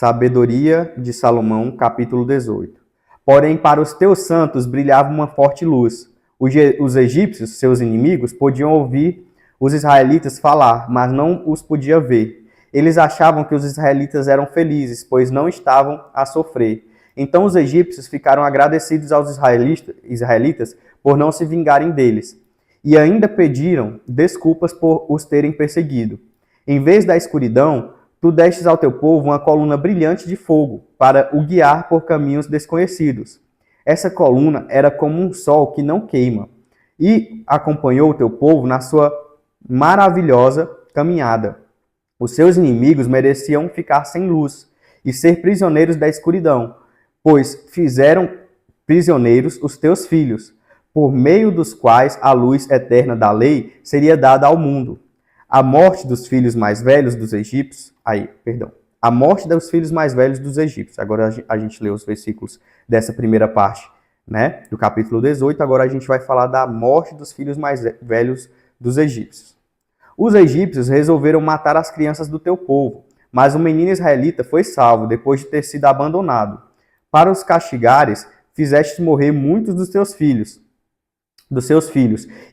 Sabedoria de Salomão, capítulo 18. Porém, para os teus santos brilhava uma forte luz. Os egípcios, seus inimigos, podiam ouvir os israelitas falar, mas não os podia ver. Eles achavam que os israelitas eram felizes, pois não estavam a sofrer. Então os egípcios ficaram agradecidos aos israelitas por não se vingarem deles, e ainda pediram desculpas por os terem perseguido. Em vez da escuridão, tu destes ao teu povo uma coluna brilhante de fogo, para o guiar por caminhos desconhecidos. Essa coluna era como um sol que não queima, e acompanhou o teu povo na sua maravilhosa caminhada. Os seus inimigos mereciam ficar sem luz e ser prisioneiros da escuridão, pois fizeram prisioneiros os teus filhos, por meio dos quais a luz eterna da lei seria dada ao mundo. A morte dos filhos mais velhos dos egípcios, a morte dos filhos mais velhos dos egípcios. Agora a gente lê os versículos dessa primeira parte, né, do capítulo 18. Agora a gente vai falar da morte dos filhos mais velhos dos egípcios. Os egípcios resolveram matar as crianças do teu povo, mas o menino israelita foi salvo depois de ter sido abandonado. Para os castigares, fizeste morrer muitos dos seus filhos,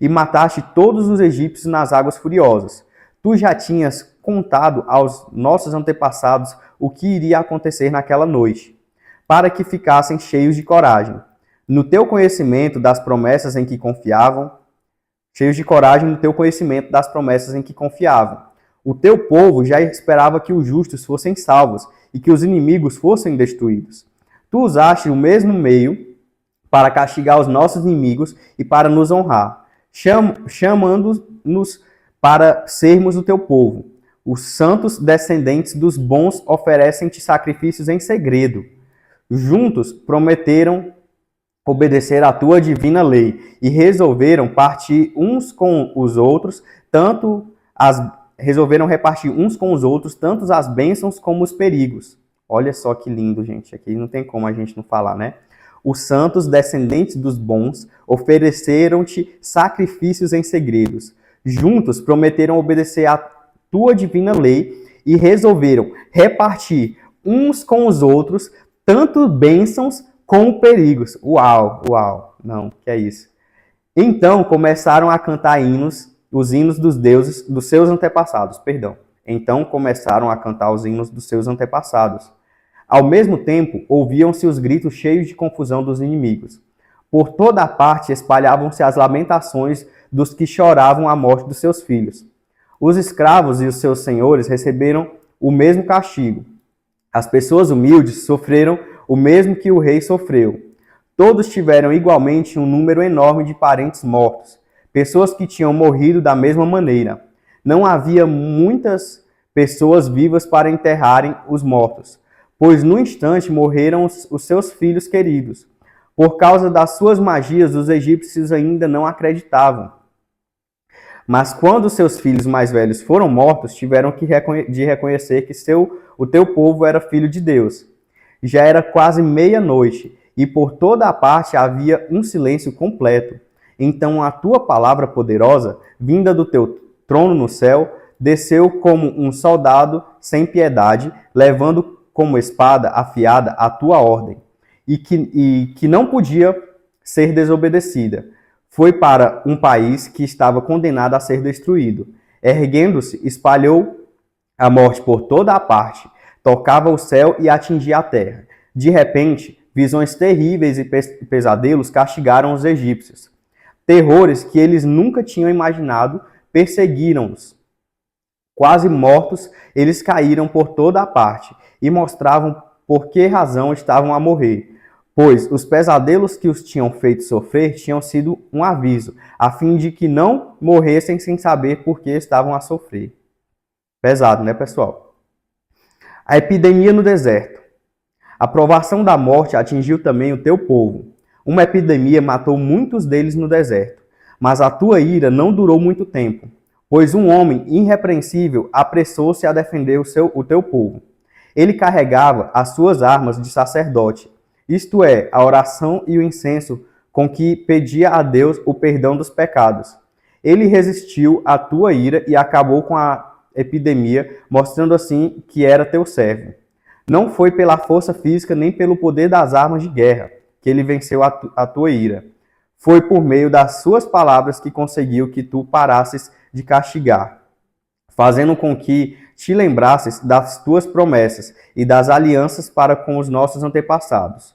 e mataste todos os egípcios nas águas furiosas. Tu já tinhas contado aos nossos antepassados o que iria acontecer naquela noite, para que ficassem cheios de coragem. No teu conhecimento das promessas em que confiavam, O teu povo já esperava que os justos fossem salvos e que os inimigos fossem destruídos. Tu usaste o mesmo meio para castigar os nossos inimigos e para nos honrar, chamando-nos para sermos o teu povo. Os santos descendentes dos bons oferecem-te sacrifícios em segredo. Juntos prometeram obedecer à tua divina lei e resolveram repartir uns com os outros tanto as bênçãos como os perigos. Olha só que lindo, gente. Aqui não tem como a gente não falar, né? Os santos descendentes dos bons ofereceram-te sacrifícios em segredos. Juntos prometeram obedecer à tua divina lei e resolveram repartir uns com os outros tanto bênçãos como perigos. Uau, não, que é isso? Então começaram a cantar os hinos dos deuses, dos seus antepassados, Ao mesmo tempo, ouviam-se os gritos cheios de confusão dos inimigos. Por toda a parte espalhavam-se as lamentações dos que choravam a morte dos seus filhos. Os escravos e os seus senhores receberam o mesmo castigo. As pessoas humildes sofreram o mesmo que o rei sofreu. Todos tiveram igualmente um número enorme de parentes mortos, pessoas que tinham morrido da mesma maneira. Não havia muitas pessoas vivas para enterrarem os mortos, pois no instante morreram os seus filhos queridos. Por causa das suas magias, os egípcios ainda não acreditavam. Mas quando seus filhos mais velhos foram mortos, tiveram de reconhecer que o teu povo era filho de Deus. Já era quase meia-noite, e por toda a parte havia um silêncio completo. Então a tua palavra poderosa, vinda do teu trono no céu, desceu como um soldado sem piedade, levando como espada afiada a tua ordem, e que não podia ser desobedecida. Foi para um país que estava condenado a ser destruído. Erguendo-se, espalhou a morte por toda a parte, tocava o céu e atingia a terra. De repente, visões terríveis e pesadelos castigaram os egípcios. Terrores que eles nunca tinham imaginado perseguiram-os. Quase mortos, eles caíram por toda a parte e mostravam por que razão estavam a morrer. Pois os pesadelos que os tinham feito sofrer tinham sido um aviso, a fim de que não morressem sem saber por que estavam a sofrer. Pesado, né, pessoal? A epidemia no deserto. A provação da morte atingiu também o teu povo. Uma epidemia matou muitos deles no deserto, mas a tua ira não durou muito tempo, pois um homem irrepreensível apressou-se a defender o teu povo. Ele carregava as suas armas de sacerdote, isto é, a oração e o incenso com que pedia a Deus o perdão dos pecados. Ele resistiu à tua ira e acabou com a epidemia, mostrando assim que era teu servo. Não foi pela força física nem pelo poder das armas de guerra que ele venceu a tua ira. Foi por meio das suas palavras que conseguiu que tu parasses de castigar, fazendo com que te lembrasses das tuas promessas e das alianças para com os nossos antepassados.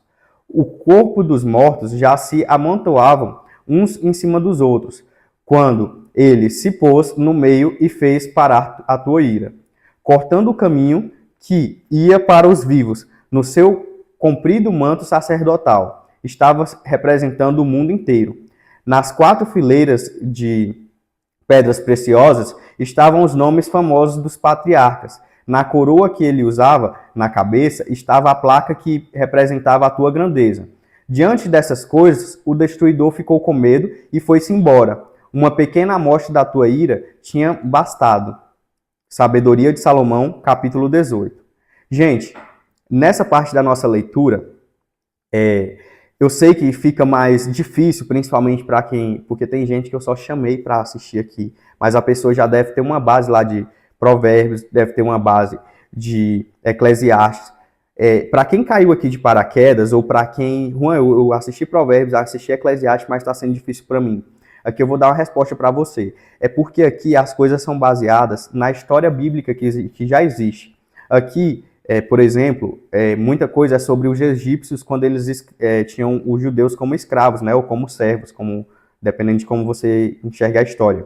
O corpo dos mortos já se amontoavam uns em cima dos outros, quando ele se pôs no meio e fez parar a tua ira, cortando o caminho que ia para os vivos no seu comprido manto sacerdotal. Estava representando o mundo inteiro. Nas 4 fileiras de pedras preciosas estavam os nomes famosos dos patriarcas. Na coroa que ele usava na cabeça estava a placa que representava a tua grandeza. Diante dessas coisas, o destruidor ficou com medo e foi-se embora. Uma pequena amostra da tua ira tinha bastado. Sabedoria de Salomão, capítulo 18. Gente, nessa parte da nossa leitura, eu sei que fica mais difícil, principalmente para quem... Porque tem gente que eu só chamei para assistir aqui, mas a pessoa já deve ter uma base lá de Provérbios, deve ter uma base de Eclesiastes. Para quem caiu aqui de paraquedas, ou para quem... Juan, eu assisti Provérbios, assisti Eclesiastes, mas está sendo difícil para mim. Aqui eu vou dar uma resposta para você. É porque aqui as coisas são baseadas na história bíblica que já existe. Aqui, por exemplo, muita coisa é sobre os egípcios quando eles tinham os judeus como escravos, né, ou como servos, dependendo de como você enxerga a história.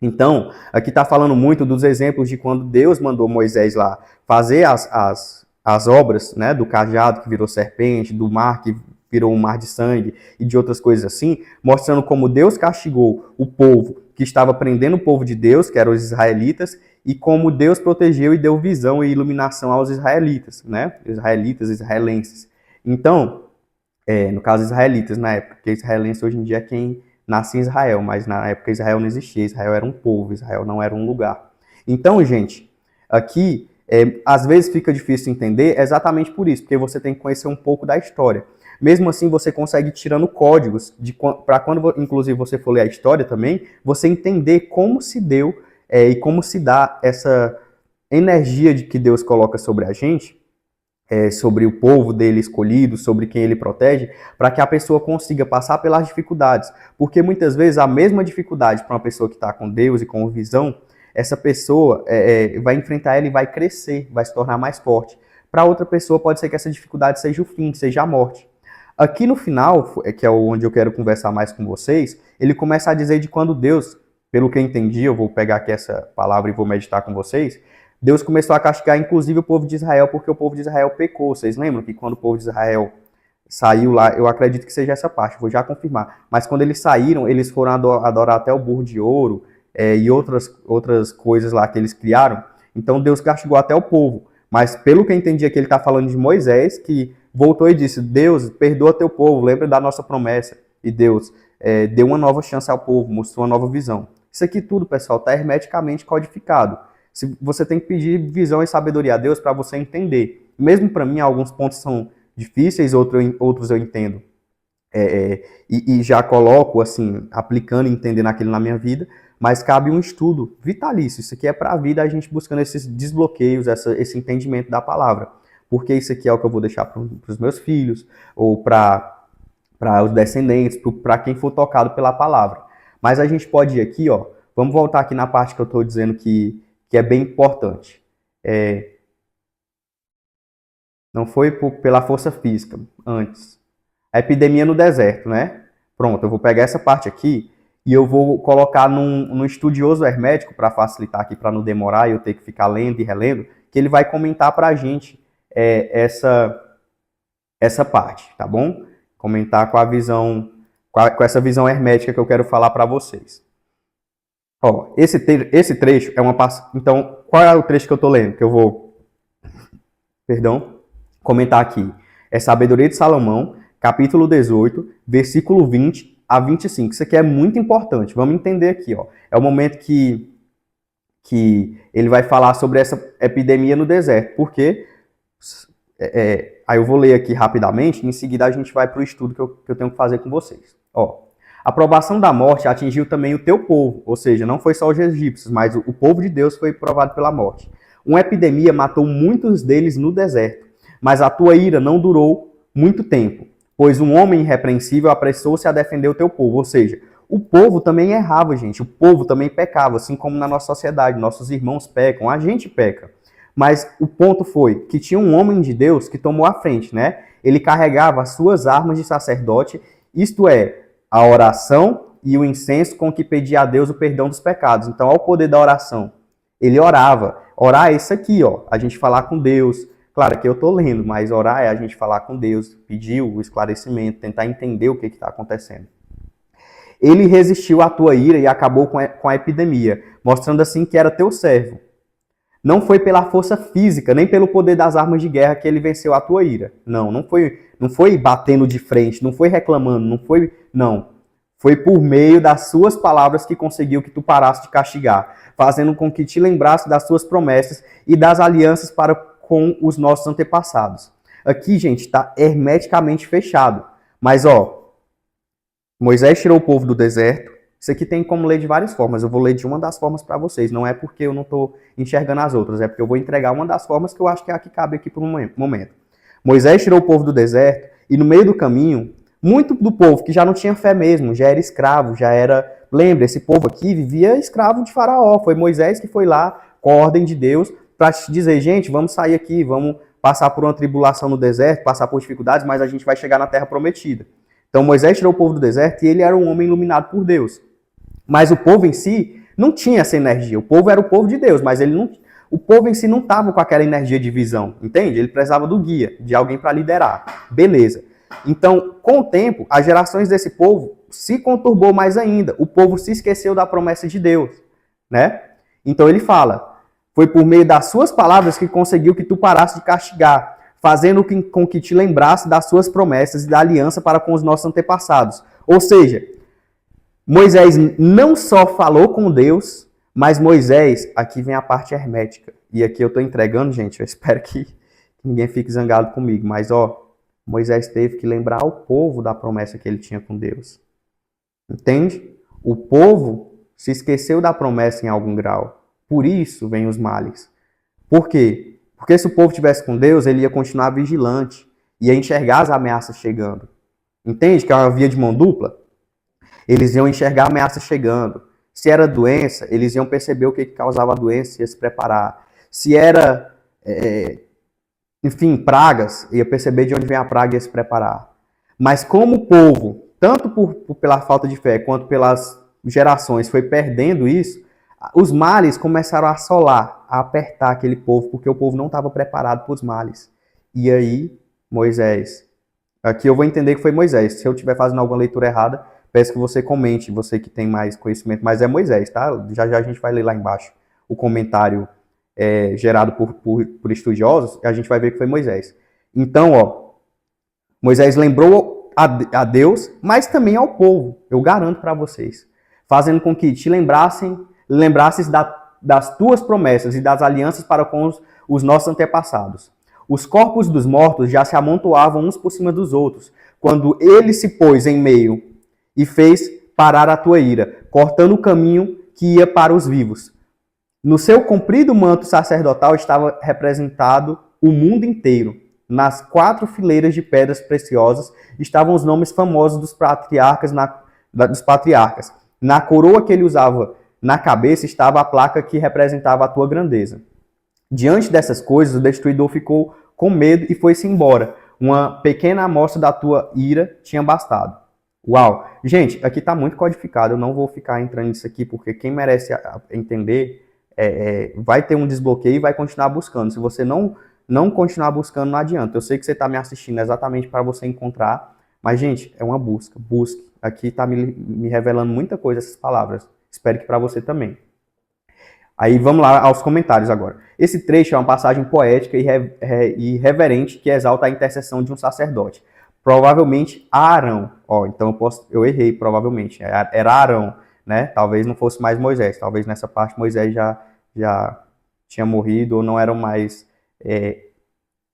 Então, aqui está falando muito dos exemplos de quando Deus mandou Moisés lá fazer as obras, né, do cajado que virou serpente, do mar que virou um mar de sangue e de outras coisas assim, mostrando como Deus castigou o povo que estava prendendo o povo de Deus, que eram os israelitas, e como Deus protegeu e deu visão e iluminação aos israelitas, né? Israelitas, israelenses. Então, no caso israelitas na época, porque israelense hoje em dia é quem nasce em Israel, mas na época Israel não existia, Israel era um povo, Israel não era um lugar. Então, gente, aqui, às vezes fica difícil entender exatamente por isso, porque você tem que conhecer um pouco da história. Mesmo assim, você consegue ir tirando códigos para quando, inclusive, você for ler a história também, você entender como se deu e como se dá essa energia de que Deus coloca sobre a gente, sobre o povo dele escolhido, sobre quem ele protege, para que a pessoa consiga passar pelas dificuldades. Porque muitas vezes a mesma dificuldade para uma pessoa que está com Deus e com visão, essa pessoa vai enfrentar ela e vai crescer, vai se tornar mais forte. Para outra pessoa pode ser que essa dificuldade seja o fim, seja a morte. Aqui no final, que é onde eu quero conversar mais com vocês, ele começa a dizer de quando Deus, pelo que eu entendi, eu vou pegar aqui essa palavra e vou meditar com vocês, Deus começou a castigar inclusive o povo de Israel, porque o povo de Israel pecou. Vocês lembram que quando o povo de Israel saiu lá, eu acredito que seja essa parte, vou já confirmar, mas quando eles saíram, eles foram adorar até o burro de ouro e outras coisas lá que eles criaram, então Deus castigou até o povo. Mas pelo que eu entendi aqui, ele está falando de Moisés, que voltou e disse, Deus, perdoa teu povo, lembra da nossa promessa. E Deus deu uma nova chance ao povo, mostrou uma nova visão. Isso aqui tudo, pessoal, está hermeticamente codificado. Você tem que pedir visão e sabedoria a Deus para você entender. Mesmo para mim, alguns pontos são difíceis, outros eu entendo. E já coloco, assim, aplicando e entendendo aquilo na minha vida, mas cabe um estudo vitalício. Isso aqui é para a vida, a gente buscando esses desbloqueios, esse entendimento da palavra. Porque isso aqui é o que eu vou deixar para os meus filhos, ou para os descendentes, para quem for tocado pela palavra. Mas a gente pode ir aqui, ó, vamos voltar aqui na parte que eu estou dizendo que é bem importante. Não foi pela força física, antes. A epidemia no deserto, né? Pronto, eu vou pegar essa parte aqui e eu vou colocar num estudioso hermético para facilitar aqui, para não demorar e eu ter que ficar lendo e relendo, que ele vai comentar para a gente essa parte, tá bom? Comentar com a visão, com essa visão hermética que eu quero falar para vocês. Ó, esse trecho é uma passagem. Então, qual é o trecho que eu estou lendo? Que eu vou, comentar aqui. É Sabedoria de Salomão, capítulo 18, versículo 20 a 25. Isso aqui é muito importante. Vamos entender aqui, ó. É o momento que ele vai falar sobre essa epidemia no deserto. Porque aí eu vou ler aqui rapidamente e em seguida a gente vai para o estudo que eu tenho que fazer com vocês. Ó, a provação da morte atingiu também o teu povo, ou seja, não foi só os egípcios, mas o povo de Deus foi provado pela morte. Uma epidemia matou muitos deles no deserto. mas a tua ira não durou muito tempo, pois um homem irrepreensível apressou-se a defender o teu povo. Ou seja, o povo também errava, gente. O povo também pecava, assim como na nossa sociedade. Nossos irmãos pecam, a gente peca. Mas o ponto foi que tinha um homem de Deus que tomou a frente, né? Ele carregava as suas armas de sacerdote, isto é, a oração e o incenso com que pedia a Deus o perdão dos pecados. Então, ao poder da oração, ele orava. Orar é isso aqui, ó, a gente falar com Deus. Claro que eu estou lendo, mas orar é a gente falar com Deus, pedir o esclarecimento, tentar entender o que está acontecendo. Ele resistiu à tua ira e acabou com a epidemia, mostrando assim que era teu servo. Não foi pela força física, nem pelo poder das armas de guerra que ele venceu a tua ira. Não foi batendo de frente, não foi reclamando, não. Foi por meio das suas palavras que conseguiu que tu parasse de castigar, fazendo com que te lembrasse das suas promessas e das alianças para com os nossos antepassados. Aqui, gente, está hermeticamente fechado. Mas, ó, Moisés tirou o povo do deserto. Isso aqui tem como ler de várias formas. Eu vou ler de uma das formas para vocês. Não é porque eu não estou enxergando as outras. É porque eu vou entregar uma das formas que eu acho que é a que cabe aqui por um momento. Moisés tirou o povo do deserto e no meio do caminho, muito do povo que já não tinha fé mesmo, já era escravo, já era... Lembra, esse povo aqui vivia escravo de Faraó. Foi Moisés que foi lá com a ordem de Deus para te dizer, gente, vamos sair aqui, vamos passar por uma tribulação no deserto, passar por dificuldades, mas a gente vai chegar na terra prometida. Então Moisés tirou o povo do deserto e ele era um homem iluminado por Deus. Mas o povo em si não tinha essa energia. O povo era o povo de Deus, mas o povo em si não estava com aquela energia de visão, entende? Ele precisava do guia, de alguém para liderar. Beleza. Então, com o tempo, as gerações desse povo se conturbou mais ainda. O povo se esqueceu da promessa de Deus, né? Então ele fala, foi por meio das suas palavras que conseguiu que tu parasse de castigar, fazendo com que te lembrasse das suas promessas e da aliança para com os nossos antepassados. Ou seja, Moisés não só falou com Deus, mas Moisés, aqui vem a parte hermética. E aqui eu estou entregando, gente, eu espero que ninguém fique zangado comigo. Mas, ó, Moisés teve que lembrar ao povo da promessa que ele tinha com Deus. Entende? O povo se esqueceu da promessa em algum grau. Por isso vem os males. Por quê? Porque se o povo estivesse com Deus, ele ia continuar vigilante, ia enxergar as ameaças chegando. Entende que é uma via de mão dupla? Eles iam enxergar a ameaça chegando. Se era doença, eles iam perceber o que causava a doença e ia se preparar. Se era, enfim, pragas, ia perceber de onde vem a praga e ia se preparar. Mas como o povo, tanto pela falta de fé quanto pelas gerações, foi perdendo isso, os males começaram a assolar, a apertar aquele povo, porque o povo não estava preparado para os males. E aí, Moisés, aqui eu vou entender que foi Moisés. Se eu estiver fazendo alguma leitura errada, peço que você comente, você que tem mais conhecimento, mas é Moisés, tá? Já já a gente vai ler lá embaixo o comentário gerado por estudiosos, e a gente vai ver que foi Moisés. Então, ó, Moisés lembrou a Deus, mas também ao povo, eu garanto para vocês, fazendo com que te lembrasses das tuas promessas e das alianças para com os nossos antepassados. Os corpos dos mortos já se amontoavam uns por cima dos outros, quando ele se pôs em meio e fez parar a tua ira, cortando o caminho que ia para os vivos. No seu comprido manto sacerdotal estava representado o mundo inteiro. Nas 4 fileiras de pedras preciosas estavam os nomes famosos dos patriarcas. Na coroa que ele usava na cabeça estava a placa que representava a tua grandeza. Diante dessas coisas, o destruidor ficou com medo e foi-se embora. Uma pequena amostra da tua ira tinha bastado. Uau! Gente, aqui está muito codificado, eu não vou ficar entrando nisso aqui, porque quem merece entender vai ter um desbloqueio e vai continuar buscando. Se você não continuar buscando, não adianta. Eu sei que você está me assistindo exatamente para você encontrar, mas, gente, é uma busca. Busque. Aqui está me revelando muita coisa essas palavras. Espero que para você também. Aí vamos lá aos comentários agora. Esse trecho é uma passagem poética e reverente que exalta a intercessão de um sacerdote. Provavelmente Arão. Ó, então eu errei, provavelmente. Era Arão, né? Talvez não fosse mais Moisés. Talvez nessa parte Moisés já tinha morrido ou não era mais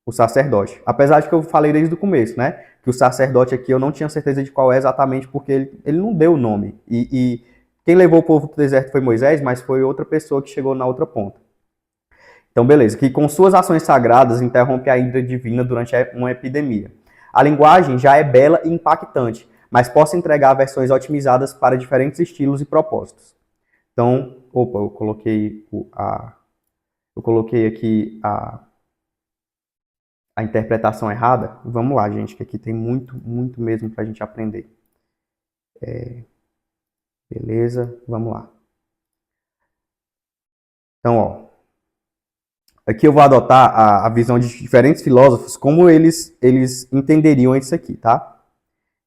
o sacerdote. Apesar de que eu falei desde o começo, né? Que o sacerdote aqui eu não tinha certeza de qual é exatamente porque ele não deu o nome. E quem levou o povo para o deserto foi Moisés, mas foi outra pessoa que chegou na outra ponta. Então, beleza, que com suas ações sagradas interrompe a ira divina durante uma epidemia. A linguagem já é bela e impactante, mas possa entregar versões otimizadas para diferentes estilos e propósitos. Então, opa, eu coloquei aqui a interpretação errada. Vamos lá, gente, que aqui tem muito, muito mesmo para a gente aprender. Beleza, vamos lá. Então, ó, aqui eu vou adotar a visão de diferentes filósofos, como eles entenderiam isso aqui, tá?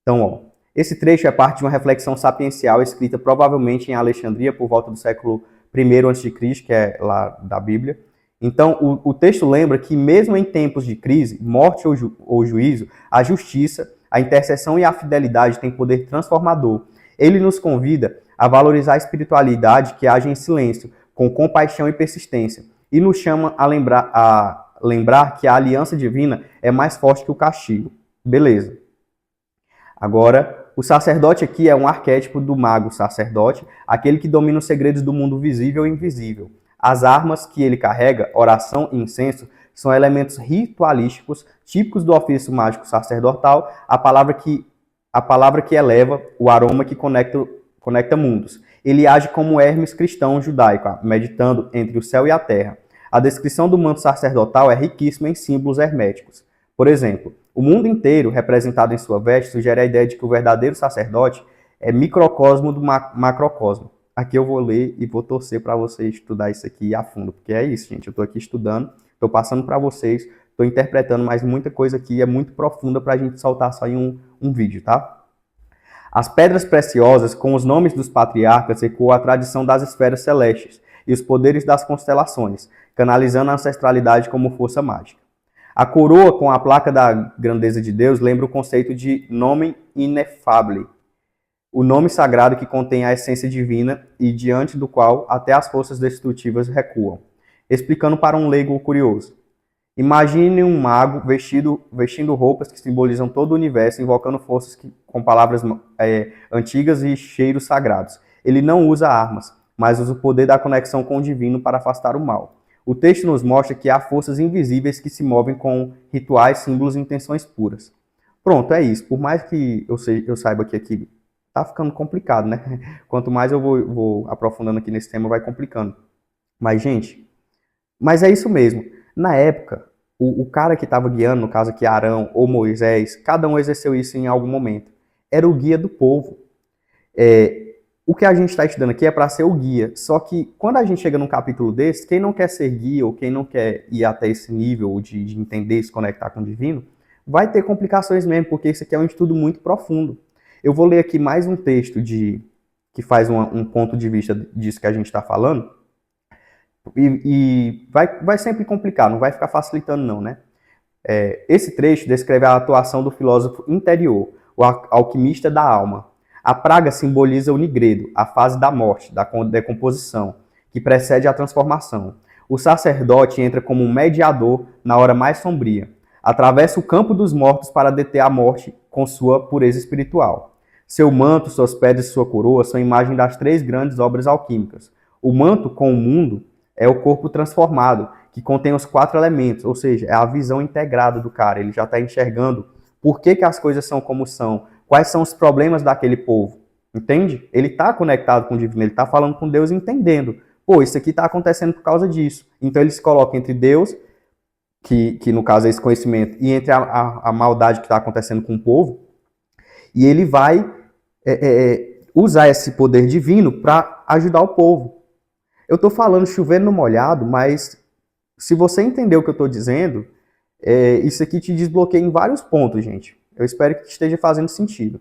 Então, ó, esse trecho é parte de uma reflexão sapiencial escrita provavelmente em Alexandria por volta do século I a.C., que é lá da Bíblia. Então, o texto lembra que mesmo em tempos de crise, morte ou juízo, a justiça, a intercessão e a fidelidade têm poder transformador. Ele nos convida a valorizar a espiritualidade que age em silêncio, com compaixão e persistência, e nos chama a lembrar que a aliança divina é mais forte que o castigo. Beleza. Agora, o sacerdote aqui é um arquétipo do mago sacerdote, aquele que domina os segredos do mundo visível e invisível. As armas que ele carrega, oração e incenso, são elementos ritualísticos típicos do ofício mágico sacerdotal, a palavra que eleva, o aroma que conecta mundos. Ele age como Hermes cristão judaico, meditando entre o céu e a terra. A descrição do manto sacerdotal é riquíssima em símbolos herméticos. Por exemplo, o mundo inteiro, representado em sua veste, sugere a ideia de que o verdadeiro sacerdote é microcosmo do macrocosmo. Aqui eu vou ler e vou torcer para vocês estudar isso aqui a fundo, porque é isso, gente. Eu estou aqui estudando, estou passando para vocês, estou interpretando, mas muita coisa aqui é muito profunda para a gente soltar só em um vídeo, tá? As pedras preciosas, com os nomes dos patriarcas, ecoam a tradição das esferas celestes e os poderes das constelações, canalizando a ancestralidade como força mágica. A coroa com a placa da grandeza de Deus lembra o conceito de nome inefable, o nome sagrado que contém a essência divina e diante do qual até as forças destrutivas recuam. Explicando para um leigo curioso. Imagine um mago vestindo roupas que simbolizam todo o universo, invocando forças com palavras antigas e cheiros sagrados. Ele não usa armas, mas usa o poder da conexão com o divino para afastar o mal. O texto nos mostra que há forças invisíveis que se movem com rituais, símbolos e intenções puras. Pronto, é isso. Por mais que eu saiba que aqui tá ficando complicado, né? Quanto mais eu vou aprofundando aqui nesse tema, vai complicando. Mas, gente, é isso mesmo. Na época, o cara que estava guiando, no caso aqui Arão ou Moisés, cada um exerceu isso em algum momento. Era o guia do povo. O que a gente está estudando aqui é para ser o guia. Só que quando a gente chega num capítulo desse, quem não quer ser guia ou quem não quer ir até esse nível de entender, se conectar com o divino, vai ter complicações mesmo, porque isso aqui é um estudo muito profundo. Eu vou ler aqui mais um texto que faz um ponto de vista disso que a gente está falando. E vai sempre complicar, não vai ficar facilitando não, né? Esse trecho descreve a atuação do filósofo interior, o alquimista da alma. A praga simboliza o nigredo, a fase da morte, da decomposição, que precede a transformação. O sacerdote entra como um mediador na hora mais sombria. Atravessa o campo dos mortos para deter a morte com sua pureza espiritual. Seu manto, suas pedras e sua coroa são imagem das 3 grandes obras alquímicas. O manto com o mundo é o corpo transformado, que contém os 4 elementos, ou seja, é a visão integrada do cara. Ele já está enxergando por que as coisas são como são, quais são os problemas daquele povo, entende? Ele está conectado com o divino, ele está falando com Deus entendendo. Pô, isso aqui está acontecendo por causa disso. Então ele se coloca entre Deus, que no caso é esse conhecimento, e entre a maldade que está acontecendo com o povo, e ele vai usar esse poder divino para ajudar o povo. Eu estou falando chovendo no molhado, mas se você entender o que eu estou dizendo, isso aqui te desbloqueia em vários pontos, gente. Eu espero que esteja fazendo sentido.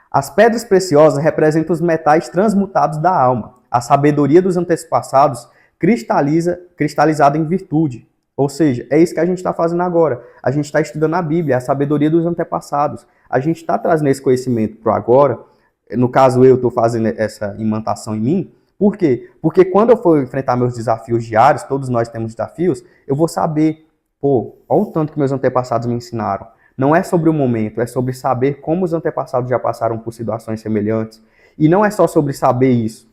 As pedras preciosas representam os metais transmutados da alma. A sabedoria dos antepassados cristalizada em virtude. Ou seja, é isso que a gente está fazendo agora. A gente está estudando a Bíblia, a sabedoria dos antepassados. A gente está trazendo esse conhecimento para o agora. No caso, eu estou fazendo essa imantação em mim. Por quê? Porque quando eu for enfrentar meus desafios diários, todos nós temos desafios, eu vou saber, olha o tanto que meus antepassados me ensinaram. Não é sobre o momento, é sobre saber como os antepassados já passaram por situações semelhantes. E não é só sobre saber isso.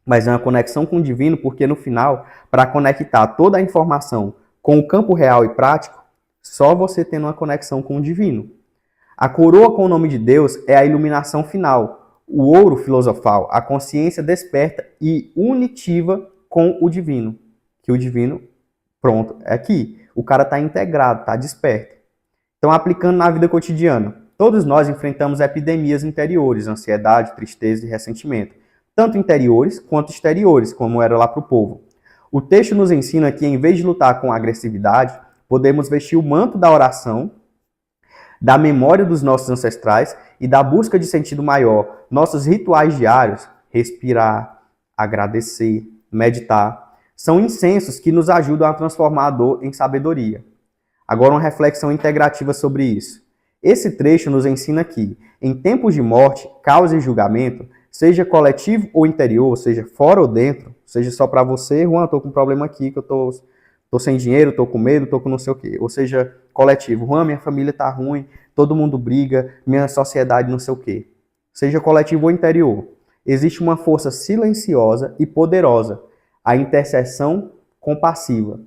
mas é uma conexão com o divino, porque no final, para conectar toda a informação com o campo real e prático, só você tendo uma conexão com o divino. A coroa com o nome de Deus é a iluminação final, o ouro filosofal, a consciência desperta e unitiva com o divino. Que o divino, pronto, é aqui. O cara está integrado, está desperto. Então, aplicando na vida cotidiana, todos nós enfrentamos epidemias interiores, ansiedade, tristeza e ressentimento, tanto interiores quanto exteriores, como era lá para o povo. O texto nos ensina que, em vez de lutar com a agressividade, podemos vestir o manto da oração, da memória dos nossos ancestrais e da busca de sentido maior. Nossos rituais diários, respirar, agradecer, meditar, são incensos que nos ajudam a transformar a dor em sabedoria. Agora uma reflexão integrativa sobre isso. Esse trecho nos ensina que, em tempos de morte, causa e julgamento, seja coletivo ou interior, seja fora ou dentro, seja só para você, Juan, estou com um problema aqui, que eu tô sem dinheiro, estou com medo, estou com não sei o quê. Ou seja, coletivo, Juan, minha família está ruim, todo mundo briga, minha sociedade não sei o quê. Seja coletivo ou interior, existe uma força silenciosa e poderosa, a intercessão compassiva.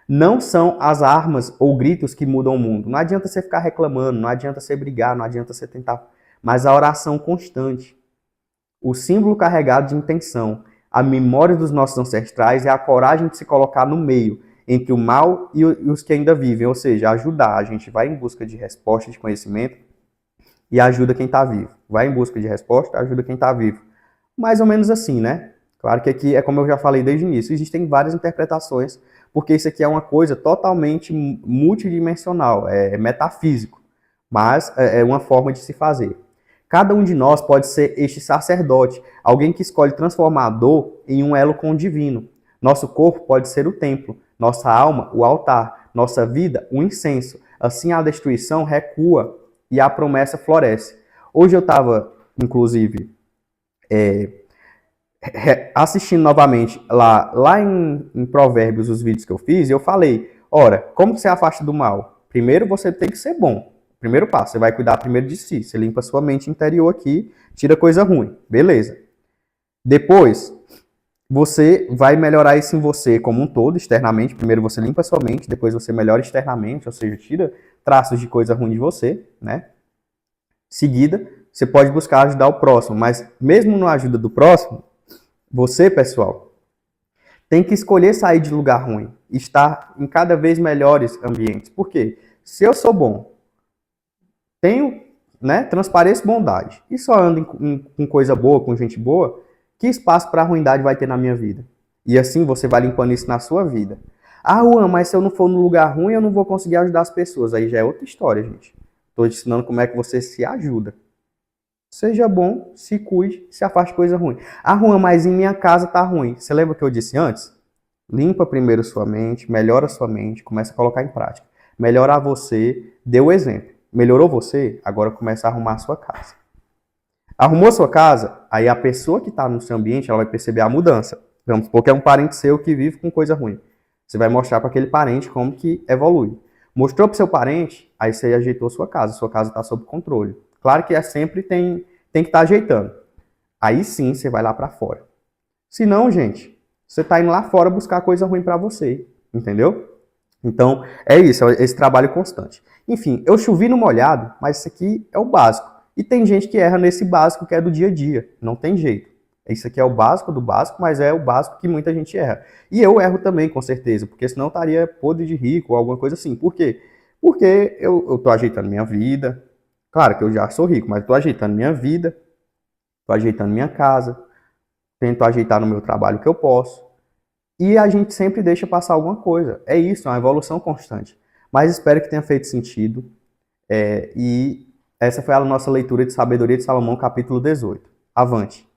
Não são as armas ou gritos que mudam o mundo. Não adianta você ficar reclamando, não adianta você brigar, não adianta você tentar. Mas a oração constante, o símbolo carregado de intenção, a memória dos nossos ancestrais é a coragem de se colocar no meio, entre o mal e os que ainda vivem. Ou seja, ajudar. A gente vai em busca de resposta, de conhecimento e ajuda quem está vivo. Vai em busca de resposta, ajuda quem está vivo. Mais ou menos assim, né? Claro que aqui é como eu já falei desde o início, existem várias interpretações, porque isso aqui é uma coisa totalmente multidimensional, é metafísico, mas é uma forma de se fazer. Cada um de nós pode ser este sacerdote, alguém que escolhe transformar a dor em um elo com o divino. Nosso corpo pode ser o templo, nossa alma o altar, nossa vida o incenso. Assim a destruição recua e a promessa floresce. Hoje eu estava, inclusive, assistindo novamente lá em Provérbios os vídeos que eu fiz, e eu falei, ora, como você afasta do mal? Primeiro você tem que ser bom. Primeiro passo, você vai cuidar primeiro de si. Você limpa a sua mente interior aqui, tira coisa ruim. Beleza. Depois, você vai melhorar isso em você como um todo, externamente. Primeiro você limpa a sua mente, depois você melhora externamente, ou seja, tira traços de coisa ruim de você, né? Seguida, você pode buscar ajudar o próximo, mas mesmo na ajuda do próximo, você, pessoal, tem que escolher sair de lugar ruim, estar em cada vez melhores ambientes. Por quê? Se eu sou bom, tenho, né, transpareço bondade e só ando com coisa boa, com gente boa, que espaço para a ruindade vai ter na minha vida? E assim você vai limpando isso na sua vida. Ah, Juan, mas se eu não for no lugar ruim, eu não vou conseguir ajudar as pessoas. Aí já é outra história, gente. Estou te ensinando como é que você se ajuda. Seja bom, se cuide, se afaste de coisa ruim. Ah, Juan, mas em minha casa tá ruim. Você lembra o que eu disse antes? Limpa primeiro sua mente, melhora sua mente, começa a colocar em prática. Melhorar você, dê o exemplo. Melhorou você? Agora começa a arrumar a sua casa. Arrumou sua casa? Aí a pessoa que está no seu ambiente, ela vai perceber a mudança. Vamos supor que é um parente seu que vive com coisa ruim. Você vai mostrar para aquele parente como que evolui. Mostrou para o seu parente, aí você ajeitou sua casa está sob controle. Claro que sempre tem que estar ajeitando. Aí sim você vai lá para fora. Se não, gente, você está indo lá fora buscar coisa ruim para você, entendeu? Então, é isso, é esse trabalho constante. Enfim, eu chovi no molhado, mas isso aqui é o básico. E tem gente que erra nesse básico que é do dia a dia. Não tem jeito. Isso aqui é o básico do básico, mas é o básico que muita gente erra. E eu erro também, com certeza, porque senão eu estaria podre de rico ou alguma coisa assim. Por quê? Porque eu tô ajeitando minha vida. Claro que eu já sou rico, mas estou ajeitando minha vida, estou ajeitando minha casa, tento ajeitar no meu trabalho o que eu posso. E a gente sempre deixa passar alguma coisa. É isso, é uma evolução constante. Mas espero que tenha feito sentido. E essa foi a nossa leitura de Sabedoria de Salomão, capítulo 18. Avante!